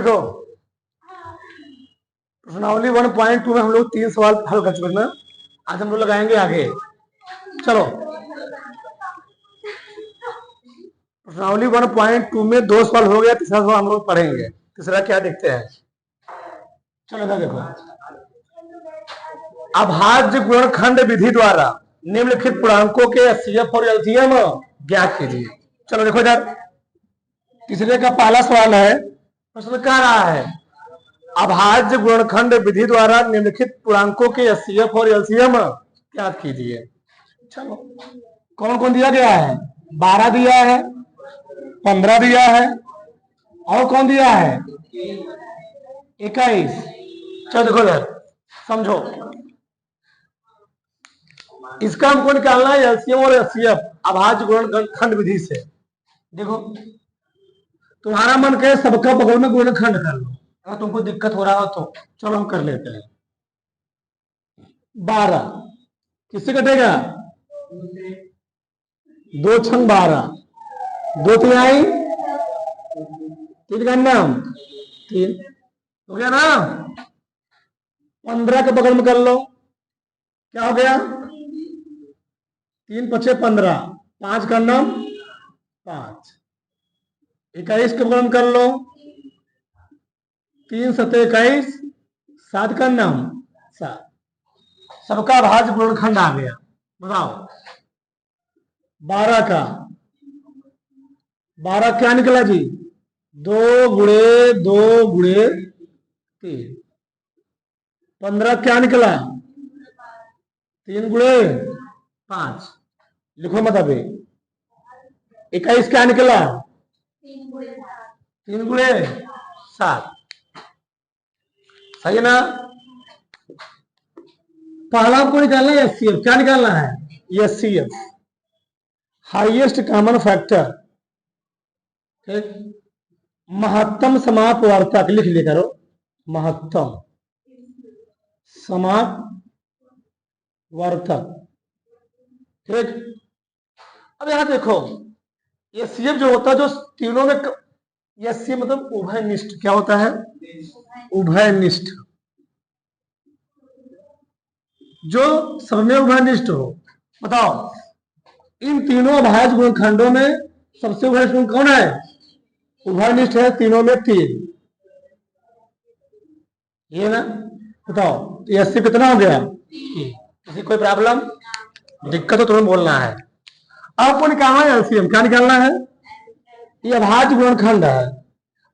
देखो प्रश्नावली 1.2 में हम लोग 3 सवाल हल कर चुके ना। आज हम लोग लगाएंगे आगे। चलो प्रश्नावली 1.2 में 2 सवाल हो गया, तीसरा सवाल हम लोग पढ़ेंगे। तीसरा क्या देखते हैं, चलो इधर देखो। अभाज्य गुणनखंड विधि द्वारा निम्नलिखित पूर्णांकों के एचसीएफ और एलसीएम ज्ञात कीजिए। चलो देखो इधर तीसरे का पहला सवाल है। प्रश्न कह रहा है अभाज्य गुणनखंड विधि द्वारा निम्नलिखित पूर्णांकों के एचसीएफ और एलसीएम ज्ञात कीजिए। चलो कौन कौन दिया गया है? 12 दिया है, 15 दिया है, और कौन दिया है? 21। चलो देखो इधर समझो, इसका हमको निकालना है एलसीएम और एचसीएफ अभाज्य गुणनखंड विधि से। देखो तुम्हारा मन कहे सबका बगल में गुणनखंड कर लो, अगर तुमको दिक्कत हो रहा हो तो चलो हम कर लेते हैं। 12 किससे कटेगा? 2 छंग 12, 2 तिहाई 3 का नाम 3 हो गया ना। 15 के बगल में कर लो, क्या हो गया? 3 पचे 15, 5 का नाम 5। 21 के बगल में कर लो, 3 सते 21, 7 का नाम 7। सबका अभाज्य गुणनखंड आ गया। बताओ 12 का 12 क्या निकला जी? 2 गुणे 2 गुणे 3। 15 क्या निकला? 3 गुणे 5। लिखो मत अभी। 21 क्या निकला? 3 गुणे 7। सही है ना। पहला आपको निकालना है एचसीएफ। क्या निकालना है? HCF highest common factor. ठीक, महत्तम समापवर्तक लिख लिया करो, महत्तम समापवर्तक। ठीक, अब यहां देखो एचसीएफ जो होता है, जो तीनों में एचसीएफ मतलब उभयनिष्ठ। क्या होता है? उभयनिष्ठ, जो सब में उभयनिष्ठ हो। बताओ इन तीनों अभाज्य गुणनखंडों में सबसे उभयनिष्ठ कौन है? उभयनिष्ठ है तीनों में 3, ये ना। बताओ एचसीएफ कितना हो गया? किसी कोई प्रॉब्लम दिक्कत हो तुम्हें बोलना है। आपको निकालना है एलसीएम। क्या निकालना है? ये अभाज्य गुणनखंड है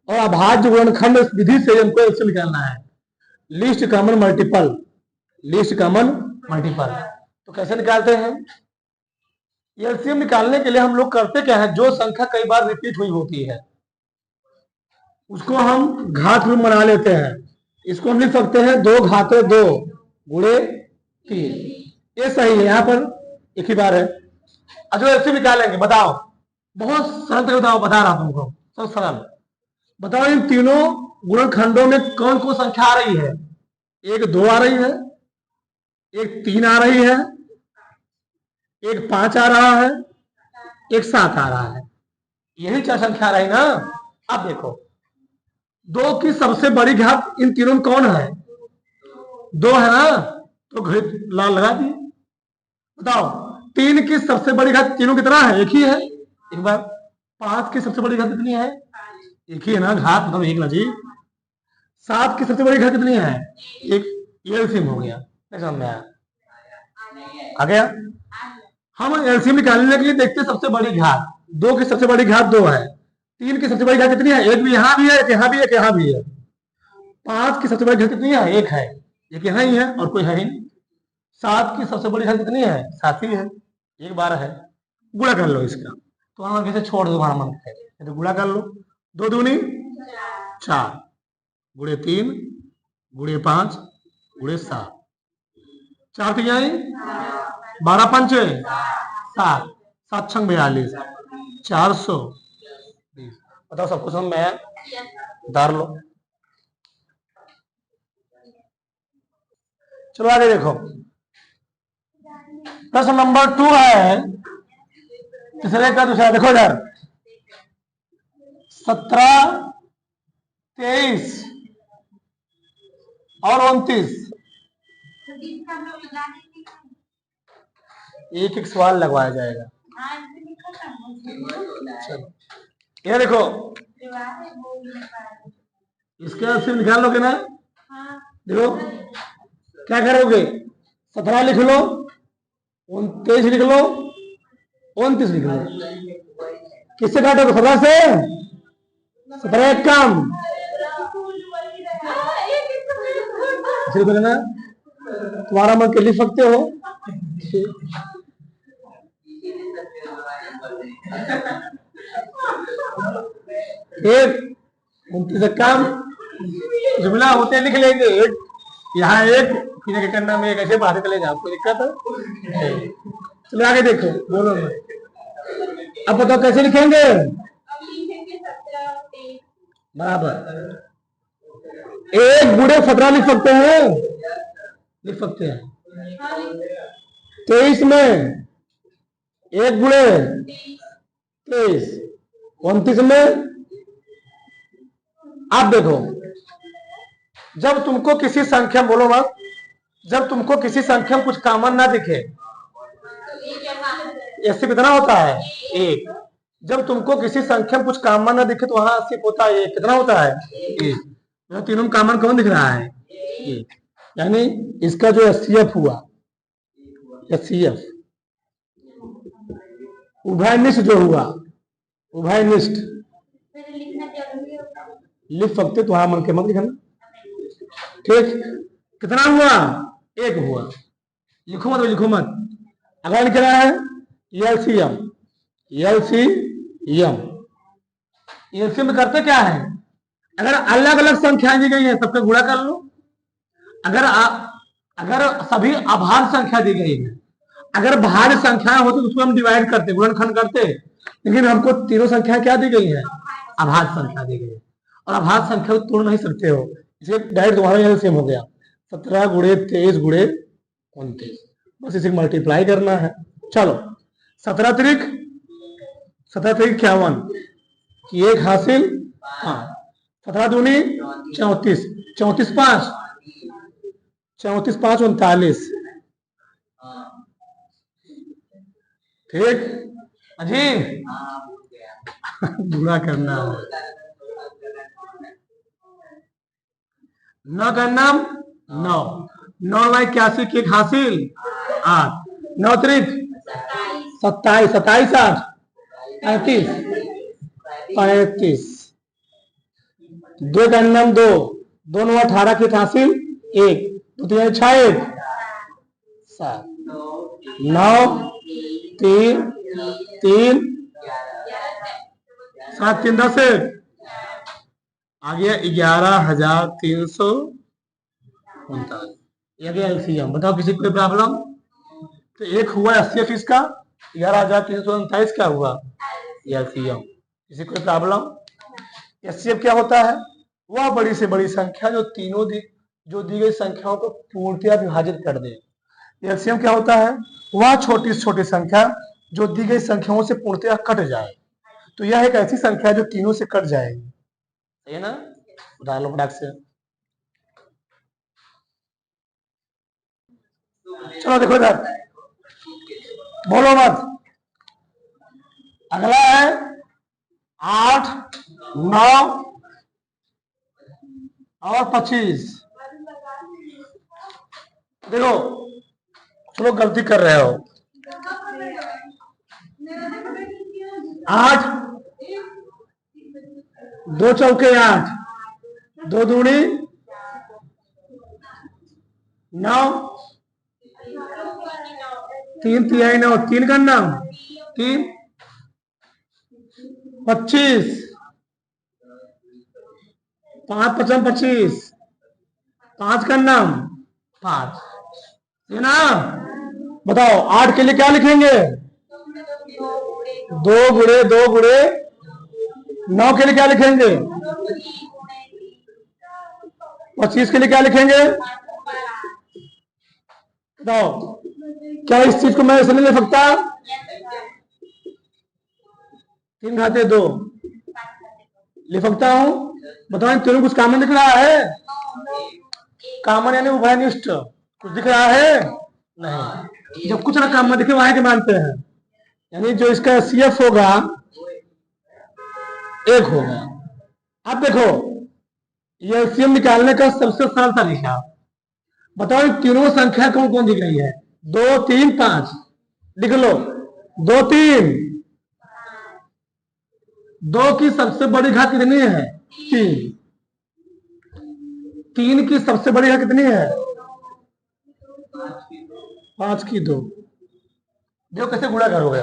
और अभाज्य गुणनखंड विधि से हमको एलसीएम निकालना है। Least common multiple, least common multiple. तो कैसे निकालते हैं एलसीएम? निकालने के लिए हम लोग करते क्या है, जो संख्या कई बार रिपीट हुई होती है उसको हम घात रूप बना लेते हैं। इसको हम लिख सकते हैं 2 घाते 2 गुणे 3। ये सही है, यहां पर एक ही बार है। जो एलसीएम निकालेंगे बताओ, बहुत सरल तरीके बताओ, बता रहा तुमको सब सरल। बताओ इन तीनों गुणनखंडों में कौन कौन संख्या आ रही है? एक 2 आ रही है, एक 3 आ रही है, एक 5 आ रहा है, एक 7 आ रहा है। यही 4 संख्या आ रही ना। अब देखो 2 की सबसे बड़ी घात इन तीनों में कौन है? 2 है ना, तो घड़ित लाल लगा दिए। बताओ 3 की सबसे बड़ी घात तीनों कितना है? एक ही है। एक बार 5 की सबसे बड़ी घात कितनी है? एक ही है ना, घात मतलब एक ना जी। 7 की सबसे बड़ी घात कितनी है? एक। एलसीएम हो गया। समझ में आया? आ गया। हम एलसीएम निकालने के लिए देखते सबसे बड़ी घात। 2 की सबसे बड़ी घात 2 है, 3 की सबसे बड़ी घात कितनी है? एक भी यहां भी है, एक यहां भी है, एक यहां भी है। 5 की सबसे बड़ी घात कितनी है? एक है, एक यहां ही है और कोई है ही नहीं। 7 की सबसे बड़ी घात कितनी है? 7 ही है, एक बार है। गुणा कर लो इसका, तो हम कैसे छोड़ दो हमारा मन है तो गुणा कर लो। 2 दूनी 4 गुणे 3 गुणे 5 गुणे 7, 4 तिहाई 12 पंचे 7, 7 छंग 42, 420। बताओ सब कुछ समझ में उतार लो। चलो आगे देखो, प्रश्न नंबर 2 है तीसरे का दूसरा। देखो इधर 17 23 और 29। एक एक सवाल लगवाया जाएगा। चलो ये देखो, इसके बाद सिर्फ निकाल लोगे ना। देखो क्या करोगे, 17 लिख लो, 23 लिख लो, 29 लिख लो। किससे काटोगे? 17 से। 17 एक काम ना, तुम्हारा मन के लिख सकते हो। एक 29 काम जुमला होते लिख लेंगे। एक यहाँ एक फिर करना में एक ऐसे बाहर चले जाओ, कोई दिक्कत है? चलो आगे देखो, बोलो ना। अब बताओ कैसे लिखेंगे? बराबर, एक बूढ़े 17 लिख सकते हैं, लिख सकते हैं। 23 में एक बूढ़े 23, 29 में। आप देखो, जब तुमको किसी संख्या, बोलो मत, जब तुमको किसी संख्या में कुछ कॉमन ना दिखे, ऐसे कितना होता है? एक। जब तुमको किसी संख्या में कुछ कॉमन ना दिखे तो वहां सिर्फ होता है एक। कितना होता है? एक। तीनों में कॉमन कौन दिख रहा है? एक। यानी इसका जो एचसीएफ हुआ, एचसीएफ उभयनिष्ठ जो हुआ, उभयनिष्ठ लिख सकते, तो वहां मन के मत लिखना। ठीक, कितना हुआ? एक हुआ। लिखो मत, लिखो मत। अगर लिख रहा है एलसीएम, एलसीएम, एलसीएम में करते क्या है? अगर अलग अलग संख्याएं दी गई है सबका गुणा कर लो। अगर सभी अभाज्य संख्या दी गई है, अगर भाज्य संख्याएं होती तो उसको हम डिवाइड करते, गुणनखंड करते। लेकिन हमको तीनों संख्याएं क्या दी गई है? अभाज्य संख्या दी गई है, और अभाज्य संख्या को तोड़ नहीं सकते हो, इसलिए डायरेक्ट तुम्हारा एलसीएम हो गया 17 गुणे 23 गुणे 29। बस इसे मल्टीप्लाई करना है। चलो 17 त्रिक 51, एक हासिल। हाँ, 17 दूनी 34, 34 5, 34 5 39। ठीक अजी, गुणा करना है। 9 का नाम 9, 9 बाई 81 की एक हासिल 8, 9 त्रिक 27, 27 8 35, 35। 2 का नाम 2, 2 9 18 की हासिल 1, 2 3 6 1 7, 9 3 3 7 3 10 आ गया 11,349। ये गया एलसीएम। बताओ किसी को प्रॉब्लम? तो एक हुआ एचसीएफ इसका 11,349 क्या हुआ? एलसीएम। किसी को प्रॉब्लम? एचसीएफ क्या होता है? वह बड़ी से बड़ी संख्या जो तीनों जो दी गई संख्याओं को पूर्णतया विभाजित कर दे। एलसीएम क्या होता है? वह छोटी से छोटी संख्या जो दी गई संख्याओं से पूर्णतया कट जाए। तो यह एक ऐसी संख्या जो तीनों से कट जाएगी, सही है ना? उदाहरण लो फटाक से। चलो देखो इधर, बोलो मत। अगला है 8 9 और 25। देखो चलो गलती कर रहे हो। 8 2 चौके 8, 2 दूनी 9, 3 तिहाई 9, 3 का नाम 3, 25, 5 5 25, 5 का नाम 5, है ना? बताओ 8 के लिए क्या लिखेंगे? 2 गुणे 2 गुणे। 9 के लिए क्या लिखेंगे? 25 के लिए क्या लिखेंगे? बताओ, क्या इस चीज को मैं ऐसे नहीं ले सकता? 3 घाते 2 लिख सकता हूं? बताओ, इन तीनों कुछ कॉमन दिख रहा है? कॉमन यानी उभयनिष्ठ कुछ दिख रहा है? नहीं। जब कुछ ना कॉमन दिखे वहां के मानते हैं, यानी जो इसका CF होगा 1 होगा। अब देखो, ये LCM निकालने का सबसे सरल तरीका बताओ, तीनों संख्या कौन कौन दी गई है? 2 3 5 लिख लो। 2 3, 2 की सबसे बड़ी घात कितनी है? 3। 3 की सबसे बड़ी घात कितनी है? 5 की 2। देखो कैसे गुणा करोगे,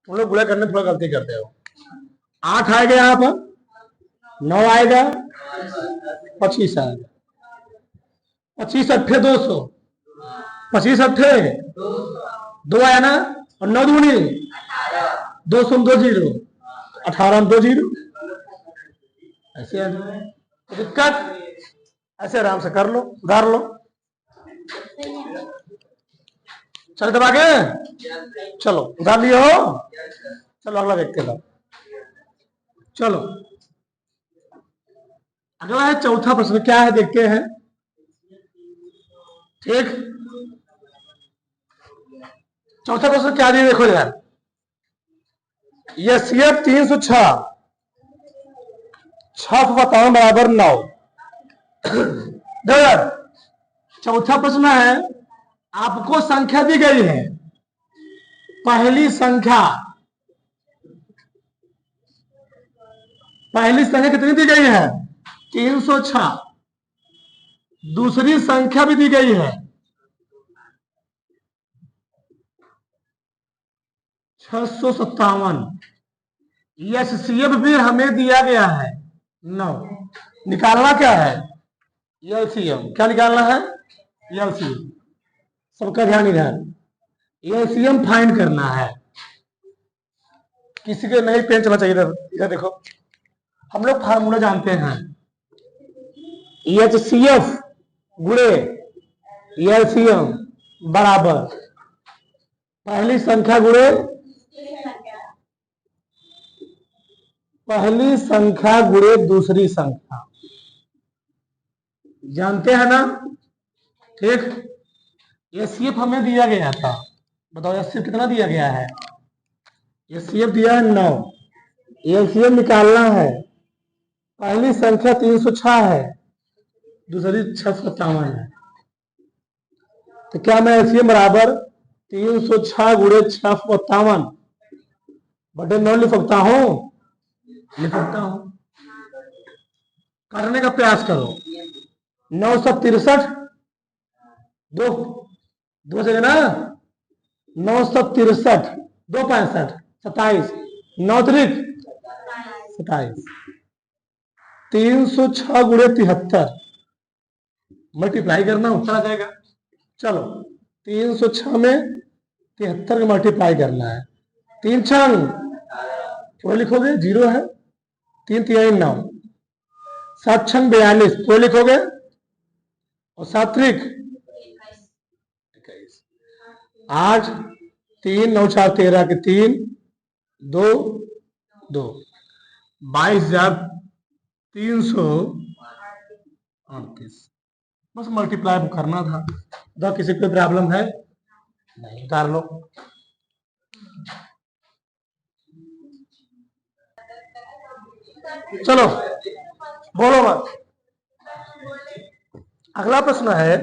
तुम लोग गुणा करने में थोड़ा गलती करते हो। 8 आएगा यहाँ पर, 9 आएगा, 25 आएगा। 25 अट्ठे 200, 25 अट्ठे 2 आया ना, और 9 दूनी 200 2 0, 18 2 0। ऐसे दिक्कत, ऐसे आराम से कर लो, उधार लो। चल दबा के, चलो उधार लिए हो। चलो अगला देखते हैं। चलो अगला है चौथा प्रश्न, क्या है देखते हैं। ठीक, चौथा प्रश्न क्या दिया देखो यार। ये CF 306 6 बताओ बराबर 9। चौथा प्रश्न है, आपको संख्या दी गई है। पहली संख्या कितनी दी गई है? 306। दूसरी संख्या भी दी गई है 657। HCF भी हमें दिया गया है 9। निकालना क्या है? LCM। क्या निकालना है? LCM। सबका ध्यान इधर, LCM फाइंड करना है। किसी के नहीं पेन चलना चाहिए। इधर देखो, हम लोग फार्मूला जानते हैं। HCF गुणे LCM बराबर पहली संख्या गुणे दूसरी संख्या। जानते हैं ना? ठीक, HCF हमें दिया गया था। बताओ HCF कितना दिया गया है? HCF दिया है 9। LCM निकालना है। पहली संख्या 306 है, दूसरी 657 है। तो क्या मैं LCM बराबर 306 गुणे 657 बटे 9 लिख सकता हूं? लिख सकता हूं। करने का प्रयास करो। 963 दो जगह ना, 963 2 65 27 9 त्रिक 27। 306 गुणे 73 मल्टीप्लाई करना, उत्तर आ जाएगा। चलो 306 में 73 का मल्टीप्लाई करना है। 3 छंग पूरा लिखोगे, 0 है। 3 3 9, 7 छंग 42 पूरा लिखोगे, और 7 त्रिक 21। 8 3 9 4 13 के 3 2 2 22,338। बस मल्टीप्लाई करना था। तो किसी को प्रॉब्लम है? नहीं, उतार लो। चलो बोलो मत। अगला प्रश्न है,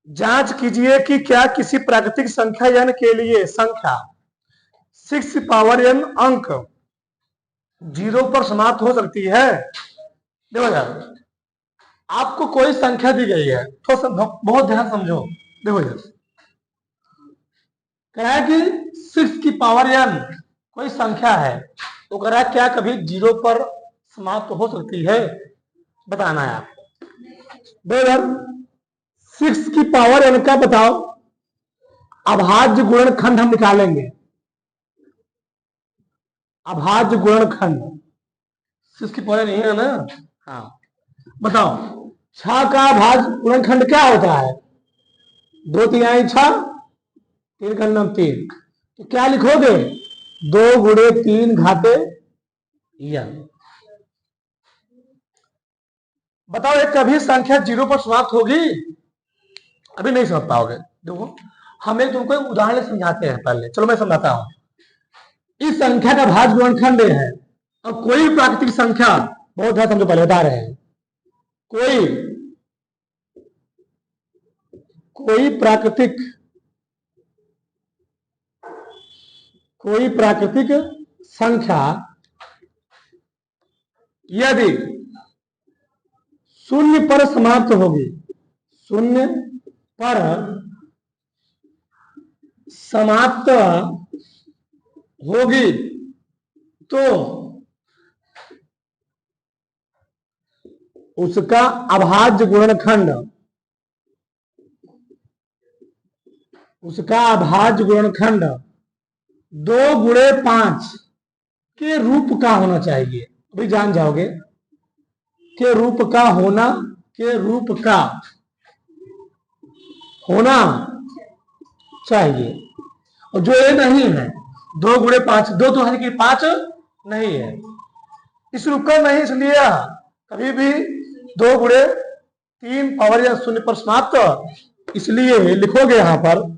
जांच कीजिए कि क्या किसी प्राकृतिक संख्या n के लिए संख्या 6 पावर n अंक 0 पर समाप्त हो सकती है। देखो यार, आपको कोई संख्या दी गई है, तो बहुत ध्यान समझो। देखो यार, कह है कि 6 की पावर n कोई संख्या है, तो कह रहा है क्या कभी 0 पर समाप्त हो सकती है? बताना है आपको। देखो यार, 6 की पावर n का बताओ अभाज्य गुणनखंड हम निकालेंगे। अभाज्य गुणनखंड 6 की पावर नहीं है ना? हाँ, बताओ 6 का अभाज्य गुणनखंड क्या होता है? 2 3 6, 3 का 3। तो क्या लिखोगे? 2 गुणे 3 घाते यन। बताओ एक कभी संख्या 0 पर समाप्त होगी? अभी नहीं समझ पाओगे। देखो हमें तुमको एक उदाहरण समझाते हैं पहले, चलो मैं समझाता हूं। इस संख्या का भाज्य गुणनखंड है और कोई प्राकृतिक संख्या, बहुत है तुमको पहले बता रहे हैं, कोई प्राकृतिक संख्या यदि शून्य पर समाप्त होगी, शून्य पर समाप्त होगी तो उसका अभाज्य गुणनखंड, उसका अभाज्य गुणनखंड 2 गुणे 5 के रूप का होना चाहिए। अभी जान जाओगे के रूप का होना, के रूप का होना चाहिए। और जो ये नहीं है 2 गुणे 5, 2 तो है कि 5 नहीं है, इस रूप का नहीं, इसलिए कभी भी 2 गुणे 3 पावर या शून्य पर समाप्त, इसलिए लिखोगे यहां पर,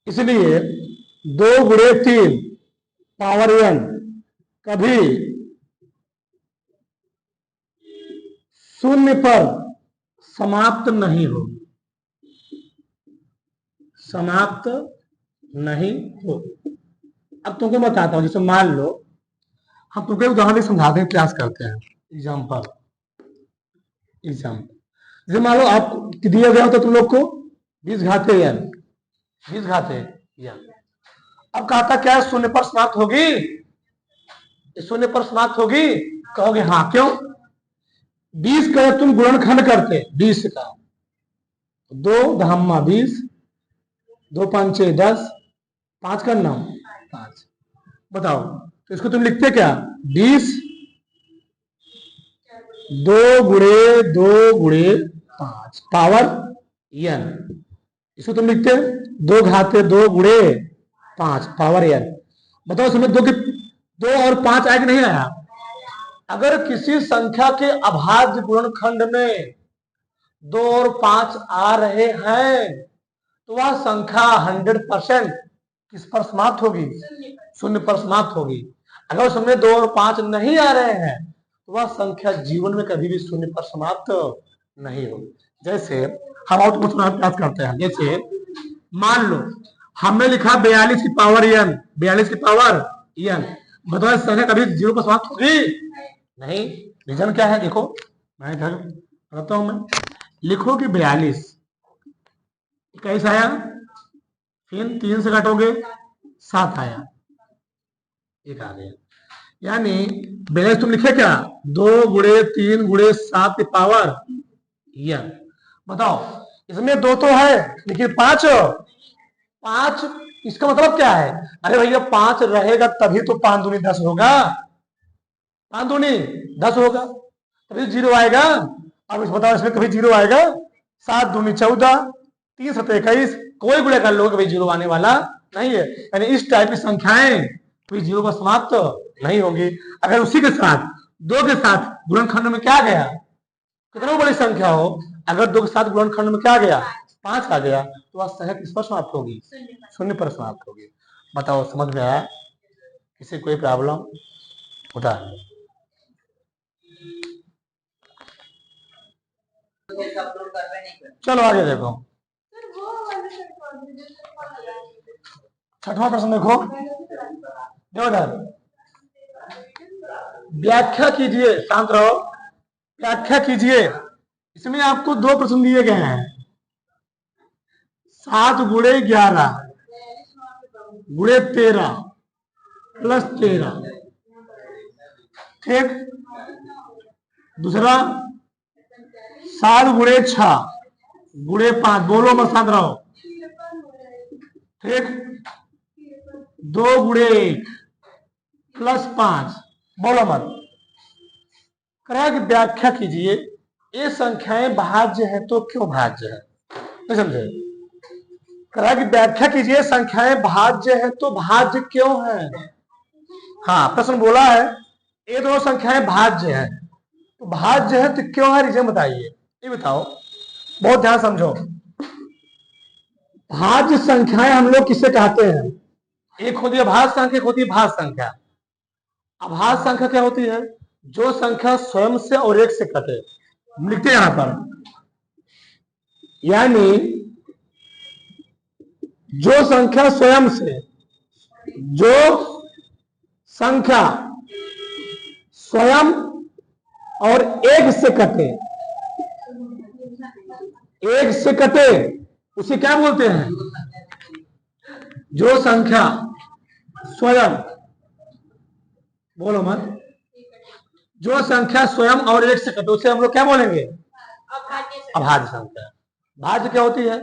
इसलिए 2 गुणे 3 पावर n कभी शून्य पर समाप्त नहीं होगी, समाप्त नहीं हो। अब तुमको बताता हूं, जैसे मान लो हम तुमको उदाहरण समझाते हैं, प्रयास करते हैं एग्जाम्पल। जैसे मान लो आप दिया गया हो तो तुम लोग को 20 घाते n, 20 घाते n। अब कहा था क्या शून्य पर समाप्त होगी? शून्य पर समाप्त होगी? कहोगे हाँ, क्यों? 20 का तुम गुणनखंड करते, 20 का 2 धामा 20, 2 5 10, 5 का नाम 5। बताओ तो इसको तुम लिखते क्या? 20 2 गुणे 2 गुणे 5 पावर n। इसको तुम लिखते 2 घाते 2 गुणे 5 पावर n। बताओ इसमें 2 और 5 आया कि नहीं आया? अगर किसी संख्या के अभाज्य गुणनखंड में 2 और 5 आ रहे हैं तो वह संख्या 100% किस पर समाप्त होगी? शून्य पर समाप्त होगी। अगर उसमें 2 और 5 नहीं आ रहे हैं तो वह संख्या जीवन में कभी भी शून्य पर समाप्त नहीं होगी। जैसे हम आउटपुट प्रयास करते हैं, जैसे मान लो हमने लिखा 42 की पावर n, 42 की पावर n। बताओ संख्या कभी 0 पर समाप्त होगी? नहीं। रीजन क्या है? देखो मैं इधर बताता हूं, मैं लिखो कि 42 कैसे आया, फिर 3 से घटोगे 7 आया, एक आ गया। यानी 42 तुम लिखे क्या? 2 गुणे 3 गुणे 7 पावर n। बताओ इसमें 2 तो है लेकिन 5 इसका मतलब क्या है? अरे भैया 5 रहेगा तभी तो 5 दूनी 10 होगा, 5 दूनी 10 होगा, तभी 0 आएगा। अब बताओ इसमें कभी 0 आएगा? 7 दूनी 14, 3 7 21, कोई गुणे कर लो कभी 0 आने वाला नहीं है। यानी इस टाइप की संख्याएं कभी 0 पर समाप्त नहीं होगी। अगर उसी के साथ 2 के साथ गुणनखंड में क्या गया, कितना बड़ी संख्या हो, अगर 2 के साथ गुणनखंड में क्या गया, 5 आ गया, तो वह संख्या किस पर समाप्त होगी? शून्य पर समाप्त होगी। बताओ समझ में आया? किसी कोई प्रॉब्लम होता है? चलो आगे देखो, 6वां प्रश्न देखो, व्याख्या कीजिए, शांत रहो, व्याख्या कीजिए। इसमें आपको 2 प्रश्न दिए गए हैं, 7 गुणे 11 गुणे 13 प्लस 13, ठीक। दूसरा 7 गुणे 6 गुणे 5, बोलो मत, शांत रहो, ठीक। 2 गुणे 1 प्लस 5, बोलो मत। कहा कि व्याख्या कीजिए, ये संख्याएं भाज्य है तो क्यों भाज्य है? नहीं समझे? कहा कि व्याख्या कीजिए, संख्याएं भाज्य है तो भाज्य क्यों है? हाँ प्रश्न बोला है, ये दो संख्याएं भाज्य है, तो भाज्य है तो क्यों है, रीजन बताइए, ये बताओ, बहुत ध्यान समझो। भाज्य संख्याएं हम लोग किसे कहते हैं, एक होती है भाज्य संख्या, एक होती है भाज्य संख्या। अभाज्य संख्या क्या होती है, जो संख्या स्वयं से और एक से कटे, हम लिखते हैं यहां पर, यानी जो संख्या स्वयं से, जो संख्या स्वयं और एक से कटे, एक से कटे उसे क्या बोलते हैं, जो संख्या स्वयं, बोलो मत, जो संख्या स्वयं और एक से कटे उसे हम लोग क्या बोलेंगे, अभाज्य संख्या। भाज्य क्या होती है,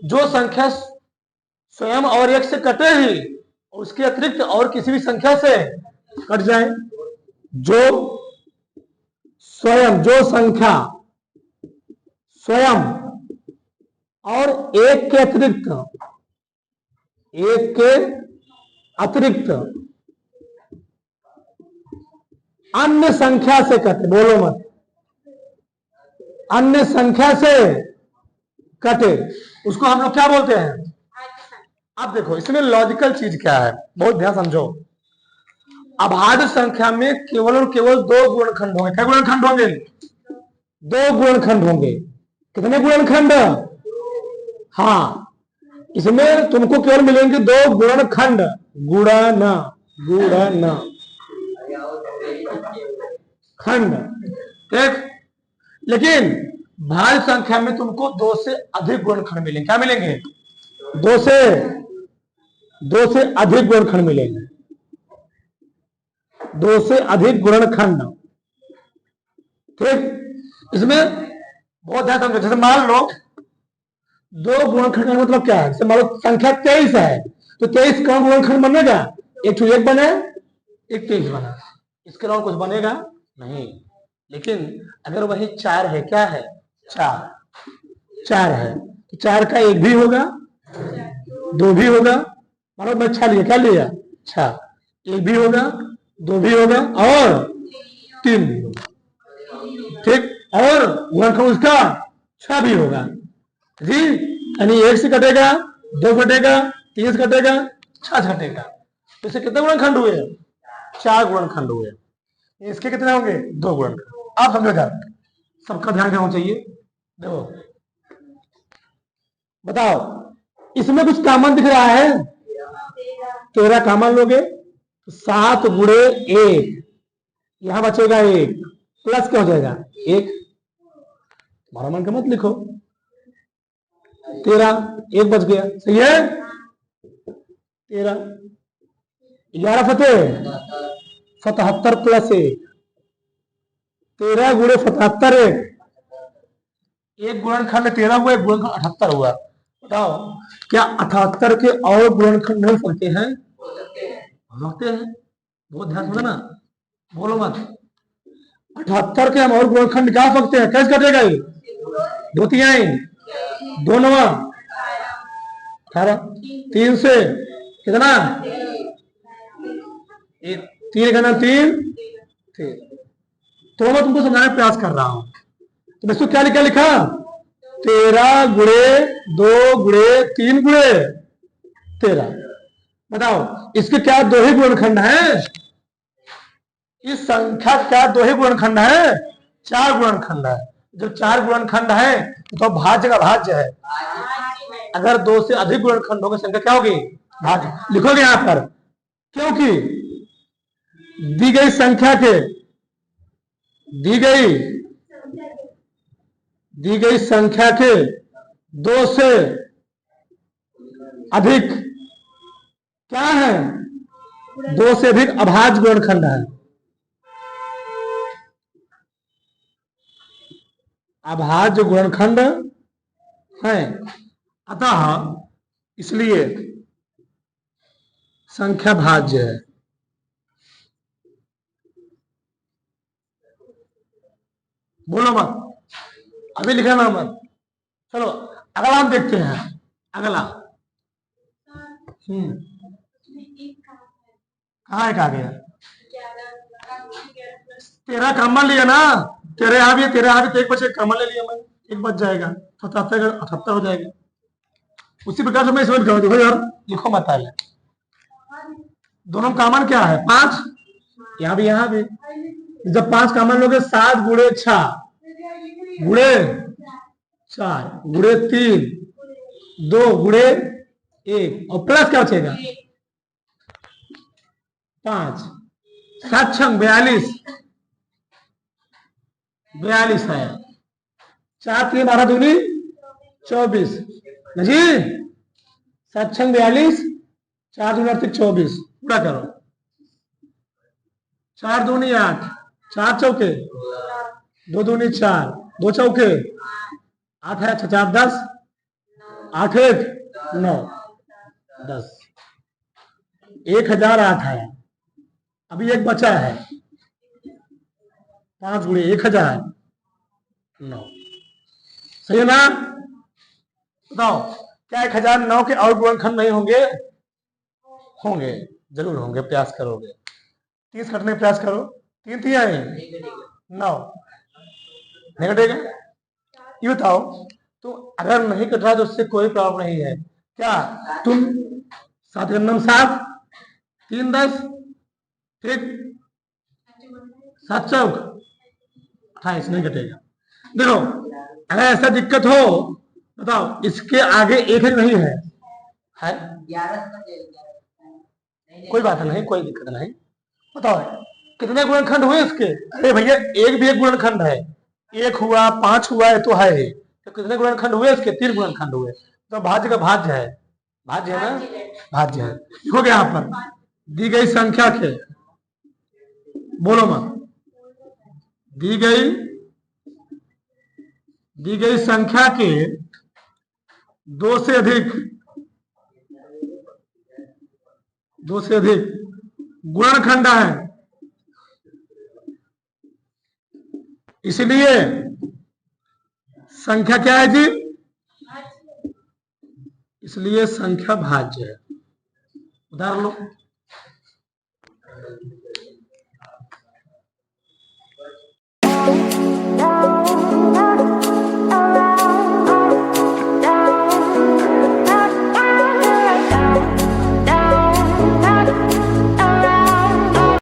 जो संख्या स्वयं और एक से कटे ही, उसके अतिरिक्त और किसी भी संख्या से कट जाए, जो स्वयं, जो संख्या स्वयं और एक के अतिरिक्त, एक के अतिरिक्त अन्य संख्या से कटे, बोलो मत, अन्य संख्या से कटे, उसको हम लोग क्या बोलते हैं। अब देखो इसमें लॉजिकल चीज क्या है, बहुत ध्यान समझो। अभाज्य संख्या में केवल और केवल दो गुणनखंड होंगे। क्या गुणनखंड होंगे, दो गुणनखंड होंगे। कितने गुणनखंड, हाँ, इसमें तुमको केवल मिलेंगे दो गुणनखंड, गुणन, गुणन खंड, ठीक। लेकिन भाज्य संख्या में तुमको दो से अधिक गुणनखंड मिलेंगे। क्या मिलेंगे, दो से अधिक गुणनखंड मिलेंगे, दो से अधिक गुणनखंड, ठीक। इसमें बहुत ध्यान समझो। जैसे मान लो दो गुणनखंड का मतलब क्या है, जैसे मान लो संख्या 23 है, तो 23 का गुणनखंड बनेगा, एक तो एक बने, एक 23 बना, इसके अलावा कुछ बनेगा नहीं। लेकिन अगर वही 4 है, क्या है, 4 है, तो 4 का एक भी होगा, दो भी होगा, मानो मैं 6 लिया, क्या लिया, 6, एक भी होगा, दो भी होगा और 3 भी होगा, ठीक। और गुणनखंड उसका 6 भी होगा जी, यानी एक से कटेगा, दो कटेगा, 3 से कटेगा, 6 से कटेगा, तो इससे कितने गुणनखंड हुए, 4 गुणनखंड हुए। इसके कितने होंगे, 2 गुणनखंड। आप समझो, सबका ध्यान रखना चाहिए। देखो बताओ, इसमें कुछ कॉमन दिख रहा है, 13 कॉमन लोगे तो 7 गुणे 1, यहां बचेगा 1, प्लस क्या हो जाएगा 1, हमारा मन का मत लिखो, 13, 1 बच गया, सही है, 13, 11 फतेह 77 प्लस 1, 13 गुणे 77, एक गुणनखंड 13 हुआ, एक गुणनखंड 78 हुआ। बताओ क्या 78 के और गुणनखंड नहीं सकते हैं, सकते हैं, बहुत ध्यान सुनो ना, बोलो मत। 78 के हम और गुणनखंड निकाल सकते हैं, कैसे कटेगा ये, 2 तिहाई, 2 नवा 18, 3 से कितना, 3 का नाम 3, तो मैं तुमको समझाने का प्रयास कर रहा हूं। तो इसको क्या लिखा, 13 गुणे 2 गुणे 3 गुणे 13। बताओ इसके क्या दो ही गुणनखंड है, इस संख्या क्या दो ही गुणनखंड है, 4 गुणनखंड है। जब 4 गुणनखंड है तो भाज्य का भाज्य है। अगर 2 से अधिक गुणनखंड होगा संख्या क्या होगी, भाज्य। लिखोगे यहां पर, क्योंकि दी गई संख्या के, दी गई संख्या के 2 से अधिक क्या है, 2 से अधिक अभाज्य गुणनखंड है। अभाज्य गुणनखंड है, अतः इसलिए संख्या भाज्य है। बोलो मत, अभी लिखना मत। चलो अगला हम देखते हैं, अगला कहाँ एक आ गया, 13 कॉमन लिया ना, 13 यहाँ भी है, 13 यहाँ भी, तो एक बचे कॉमन ले लिया मैंने, एक बच जाएगा, 78 हो जाएगा। उसी प्रकार से मैं इसमें कर दूंगा यार, लिखो मत पहले। दोनों कॉमन क्या है? 5, यहाँ भी। जब 5 कॉमन लोगे, 7 गुणे 6 गुणे 4 गुणे 3 2 गुणे 1 और प्लस क्या बचेगा? 5 7 छंग 42 है। 4 3 12 दूनी 24 जी, 7 छंग 42, 4 दूनी 24, पूरा करो। 4 दूनी 8, 4 चौके 2 दूनी 4, 2 चौके 8 है, 4 10, 8 1 9 10, 1008 है। अभी एक बचा है, 5 गुणे 1009, सही है ना? बताओ, क्या 1009 के और गुणनखंड नहीं होंगे? होंगे, जरूर होंगे, प्रयास करोगे। 30 कटने का प्रयास करो, 3 3 आए 9, नहीं कटेगा? ये बताओ, तो अगर नहीं कट रहा तो उससे कोई प्रॉब्लम नहीं है क्या? तुम 7 गन्नम 7, 3 10, फिर 7 चौक 28, नहीं कटेगा। देखो, अगर ऐसा दिक्कत हो, बताओ, इसके आगे एक नहीं है, है? कोई बात नहीं, कोई दिक्कत नहीं। बताओ कितने गुणनखंड हुए इसके? अरे भैया, एक भी एक गुणनखंड है, 1 हुआ, 5 हुआ है, तो है ही। तो कितने गुणनखंड हुए इसके? 3 गुणनखंड हुए। तो भाज्य का भाज्य है, भाज्य है ना, भाज्य है। देखो यहाँ पर दी गई संख्या के, बोलो मत, दी गई संख्या के 2 से अधिक गुणनखंड है, इसलिए संख्या क्या है जी? इसलिए संख्या भाज्य है। उदाहरण लो,